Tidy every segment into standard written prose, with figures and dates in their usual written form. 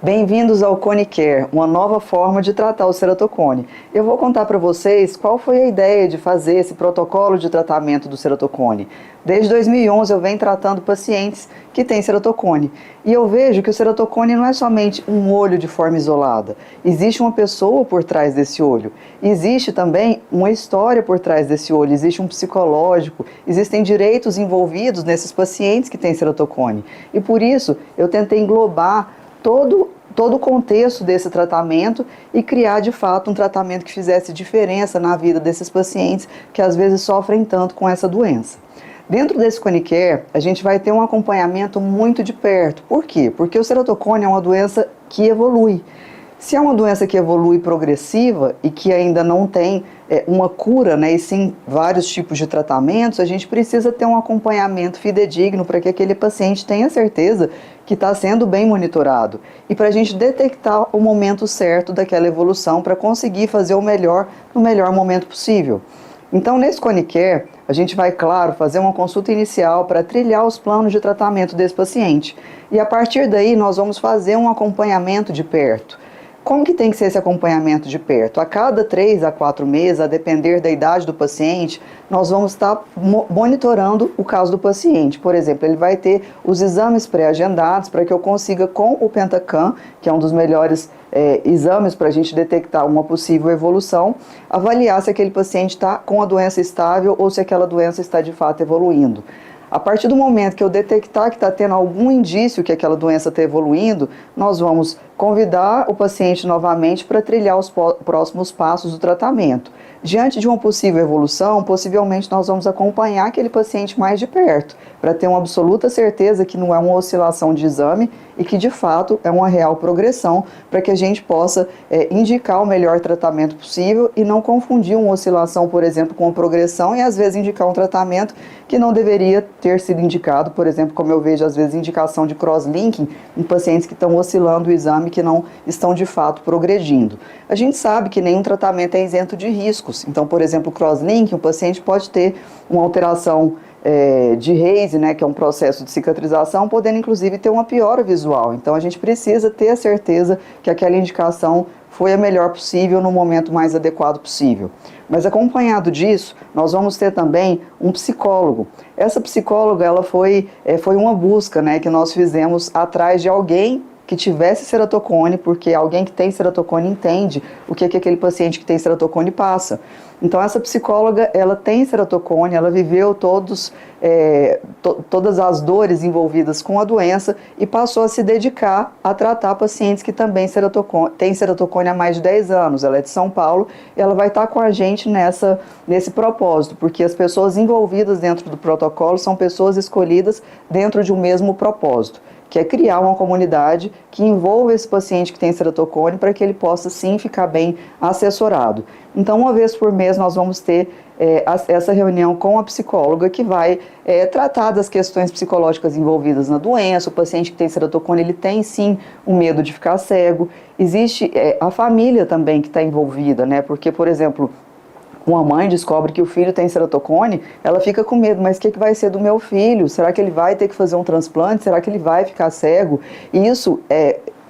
Bem-vindos ao Cone Care, uma nova forma de tratar o ceratocone. Eu vou contar para vocês qual foi a ideia de fazer esse protocolo de tratamento do ceratocone. Desde 2011 eu venho tratando pacientes que têm ceratocone e eu vejo que o ceratocone não é somente um olho de forma isolada. Existe uma pessoa por trás desse olho, existe também uma história por trás desse olho, existe um psicológico, existem direitos envolvidos nesses pacientes que têm ceratocone. E por isso eu tentei englobar todo o contexto desse tratamento e criar de fato um tratamento que fizesse diferença na vida desses pacientes que às vezes sofrem tanto com essa doença. Dentro desse Cone Care, a gente vai ter um acompanhamento muito de perto. Por quê? Porque o ceratocone é uma doença que evolui. Se é uma doença que evolui progressiva e que ainda não tem uma cura, né, e sim vários tipos de tratamentos, a gente precisa ter um acompanhamento fidedigno para que aquele paciente tenha certeza que está sendo bem monitorado e para a gente detectar o momento certo daquela evolução para conseguir fazer o melhor no melhor momento possível. Então, nesse Cone Care, a gente vai, claro, fazer uma consulta inicial para trilhar os planos de tratamento desse paciente. E a partir daí, nós vamos fazer um acompanhamento de perto. Como que tem que ser esse acompanhamento de perto? A cada 3 a 4 meses, a depender da idade do paciente, nós vamos estar monitorando o caso do paciente. Por exemplo, ele vai ter os exames pré-agendados para que eu consiga, com o Pentacam, que é um dos melhores exames para a gente detectar uma possível evolução, avaliar se aquele paciente está com a doença estável ou se aquela doença está de fato evoluindo. A partir do momento que eu detectar que está tendo algum indício que aquela doença está evoluindo, nós vamos convidar o paciente novamente para trilhar os próximos passos do tratamento. Diante de uma possível evolução, possivelmente nós vamos acompanhar aquele paciente mais de perto, para ter uma absoluta certeza que não é uma oscilação de exame e que de fato é uma real progressão, para que a gente possa indicar o melhor tratamento possível e não confundir uma oscilação, por exemplo, com uma progressão e às vezes indicar um tratamento que não deveria ter sido indicado, por exemplo, como eu vejo às vezes indicação de cross-linking em pacientes que estão oscilando o exame que não estão de fato progredindo. A gente sabe que nenhum tratamento é isento de riscos, então, por exemplo, o cross-linking, o paciente pode ter uma alteração de Haze, né, que é um processo de cicatrização, podendo inclusive ter uma piora visual. Então a gente precisa ter a certeza que aquela indicação foi a melhor possível no momento mais adequado possível. Mas acompanhado disso, nós vamos ter também um psicólogo. Essa psicóloga, ela foi uma busca, né, que nós fizemos atrás de alguém que tivesse ceratocone, porque alguém que tem ceratocone entende o que aquele paciente que tem ceratocone passa. Então essa psicóloga, ela tem ceratocone, ela viveu todas as dores envolvidas com a doença e passou a se dedicar a tratar pacientes que também têm ceratocone há mais de 10 anos. Ela é de São Paulo e ela vai estar com a gente nesse propósito, porque as pessoas envolvidas dentro do protocolo são pessoas escolhidas dentro de um mesmo propósito, que é criar uma comunidade que envolva esse paciente que tem ceratocone para que ele possa sim ficar bem assessorado. Então, uma vez por mês nós vamos ter essa reunião com a psicóloga que vai tratar das questões psicológicas envolvidas na doença. O paciente que tem ceratocone, ele tem sim o medo de ficar cego. Existe a família também que está envolvida, né? Porque, por exemplo, uma mãe descobre que o filho tem ceratocone, ela fica com medo, mas o que vai ser do meu filho? Será que ele vai ter que fazer um transplante? Será que ele vai ficar cego? E isso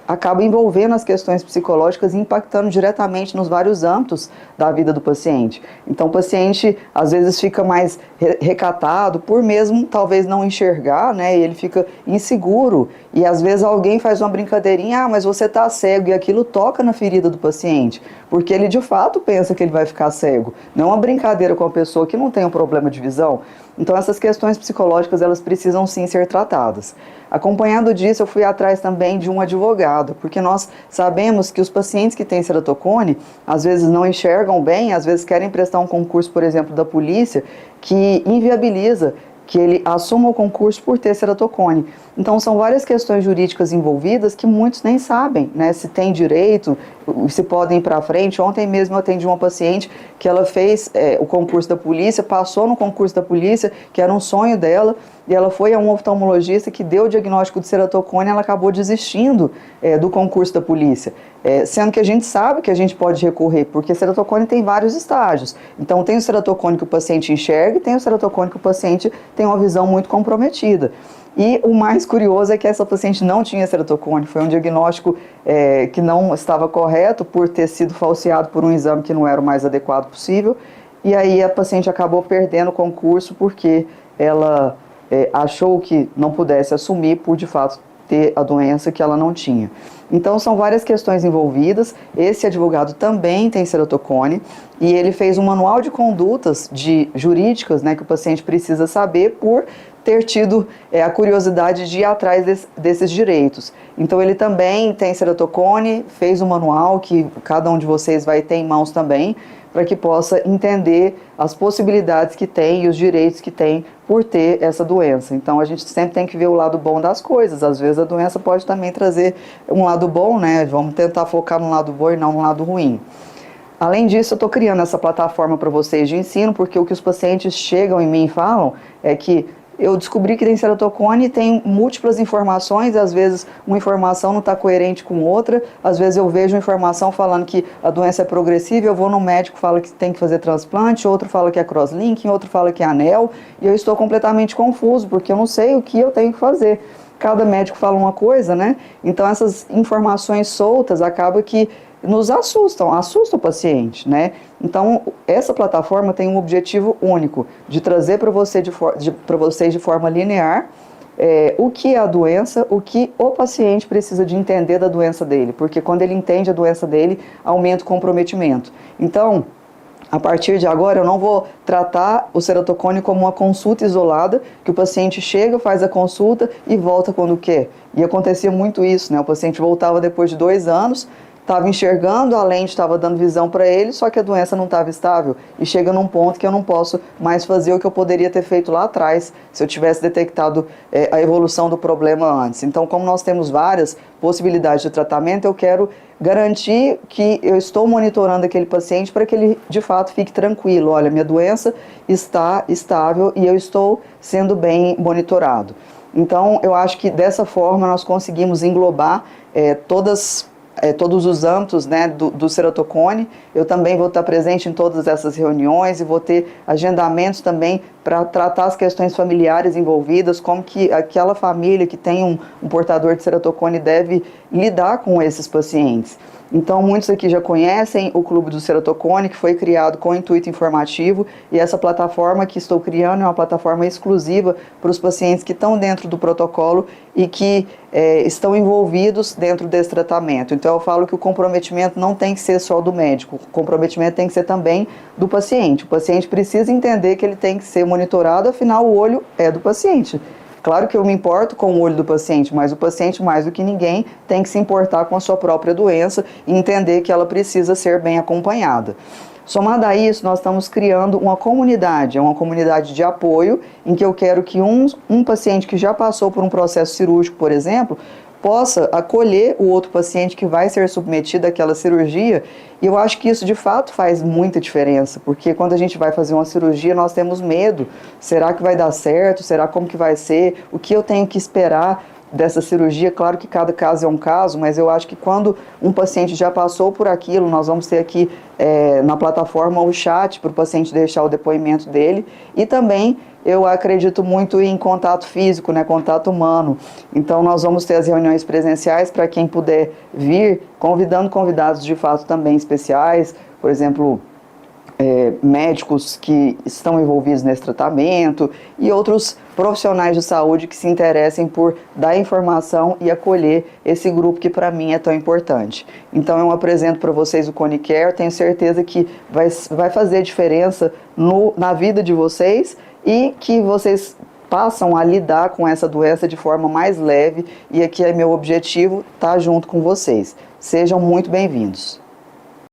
acaba envolvendo as questões psicológicas e impactando diretamente nos vários âmbitos da vida do paciente. Então o paciente às vezes fica mais recatado por mesmo talvez não enxergar, né? E ele fica inseguro e às vezes alguém faz uma brincadeirinha, mas você está cego, e aquilo toca na ferida do paciente, porque ele de fato pensa que ele vai ficar cego. Não é uma brincadeira com a pessoa que não tem um problema de visão. Então essas questões psicológicas, elas precisam sim ser tratadas. Acompanhado disso, eu fui atrás também de um advogado, porque nós sabemos que os pacientes que têm ceratocone, às vezes não enxergam bem, às vezes querem prestar um concurso, por exemplo, da polícia, que inviabiliza que ele assuma o concurso por ter ceratocone. Então são várias questões jurídicas envolvidas que muitos nem sabem, né, se tem direito, se podem ir para frente. Ontem mesmo eu atendi uma paciente que ela fez o concurso da polícia, passou no concurso da polícia, que era um sonho dela, e ela foi a um oftalmologista que deu o diagnóstico de ceratocone e ela acabou desistindo do concurso da polícia. Sendo que a gente sabe que a gente pode recorrer, porque ceratocone tem vários estágios. Então tem o ceratocone que o paciente enxerga e tem o ceratocone que o paciente tem uma visão muito comprometida. E o mais curioso é que essa paciente não tinha ceratocone, foi um diagnóstico que não estava correto por ter sido falseado por um exame que não era o mais adequado possível, e aí a paciente acabou perdendo o concurso porque ela achou que não pudesse assumir por de fato ter a doença que ela não tinha. Então são várias questões envolvidas. Esse advogado também tem ceratocone e ele fez um manual de condutas jurídicas, né, que o paciente precisa saber por ter tido a curiosidade de ir atrás desses direitos. Então ele também tem ceratocone, fez um manual que cada um de vocês vai ter em mãos também, para que possa entender as possibilidades que tem e os direitos que tem por ter essa doença. Então a gente sempre tem que ver o lado bom das coisas. Às vezes a doença pode também trazer um lado bom, né? Vamos tentar focar no lado bom e não no lado ruim. Além disso, eu estou criando essa plataforma para vocês de ensino, porque o que os pacientes chegam em mim e falam é que eu descobri que tem ceratocone e tem múltiplas informações, e às vezes uma informação não está coerente com outra, às vezes eu vejo informação falando que a doença é progressiva, eu vou no médico, fala que tem que fazer transplante, outro fala que é crosslinking, outro fala que é anel, e eu estou completamente confuso, porque eu não sei o que eu tenho que fazer. Cada médico fala uma coisa, né? Então essas informações soltas acabam que nos assustam o paciente, né? Então, essa plataforma tem um objetivo único, de trazer para vocês de forma linear o que é a doença, o que o paciente precisa de entender da doença dele, porque quando ele entende a doença dele, aumenta o comprometimento. Então, a partir de agora, eu não vou tratar o ceratocone como uma consulta isolada, que o paciente chega, faz a consulta e volta quando quer. E acontecia muito isso, né? O paciente voltava depois de 2 anos, estava enxergando, a lente estava dando visão para ele, só que a doença não estava estável e chega num ponto que eu não posso mais fazer o que eu poderia ter feito lá atrás, se eu tivesse detectado a evolução do problema antes. Então, como nós temos várias possibilidades de tratamento, eu quero garantir que eu estou monitorando aquele paciente para que ele, de fato, fique tranquilo. Olha, minha doença está estável e eu estou sendo bem monitorado. Então, eu acho que dessa forma nós conseguimos englobar todos os âmbitos, né, do ceratocone. Eu também vou estar presente em todas essas reuniões e vou ter agendamentos também para tratar as questões familiares envolvidas, como que aquela família que tem um portador de ceratocone deve lidar com esses pacientes. Então, muitos aqui já conhecem o Clube do Ceratocone, que foi criado com intuito informativo, e essa plataforma que estou criando é uma plataforma exclusiva para os pacientes que estão dentro do protocolo e que estão envolvidos dentro desse tratamento. Então, eu falo que o comprometimento não tem que ser só do médico, o comprometimento tem que ser também do paciente. O paciente precisa entender que ele tem que ser monitorado, afinal, o olho é do paciente. Claro que eu me importo com o olho do paciente, mas o paciente, mais do que ninguém, tem que se importar com a sua própria doença e entender que ela precisa ser bem acompanhada. Somado a isso, nós estamos criando uma comunidade de apoio, em que eu quero que um paciente que já passou por um processo cirúrgico, por exemplo, possa acolher o outro paciente que vai ser submetido àquela cirurgia. E eu acho que isso de fato faz muita diferença, porque quando a gente vai fazer uma cirurgia nós temos medo, será que vai dar certo, será como que vai ser, o que eu tenho que esperar dessa cirurgia. Claro que cada caso é um caso, mas eu acho que quando um paciente já passou por aquilo, nós vamos ter aqui na plataforma o chat para o paciente deixar o depoimento dele, e também eu acredito muito em contato físico, né, contato humano. Então nós vamos ter as reuniões presenciais para quem puder vir, convidando convidados de fato também especiais, por exemplo, médicos que estão envolvidos nesse tratamento e outros profissionais de saúde que se interessem por dar informação e acolher esse grupo que para mim é tão importante. Então eu apresento para vocês o ConiCare, tenho certeza que vai fazer diferença na vida de vocês e que vocês passam a lidar com essa doença de forma mais leve, e aqui é meu objetivo estar junto com vocês. Sejam muito bem-vindos.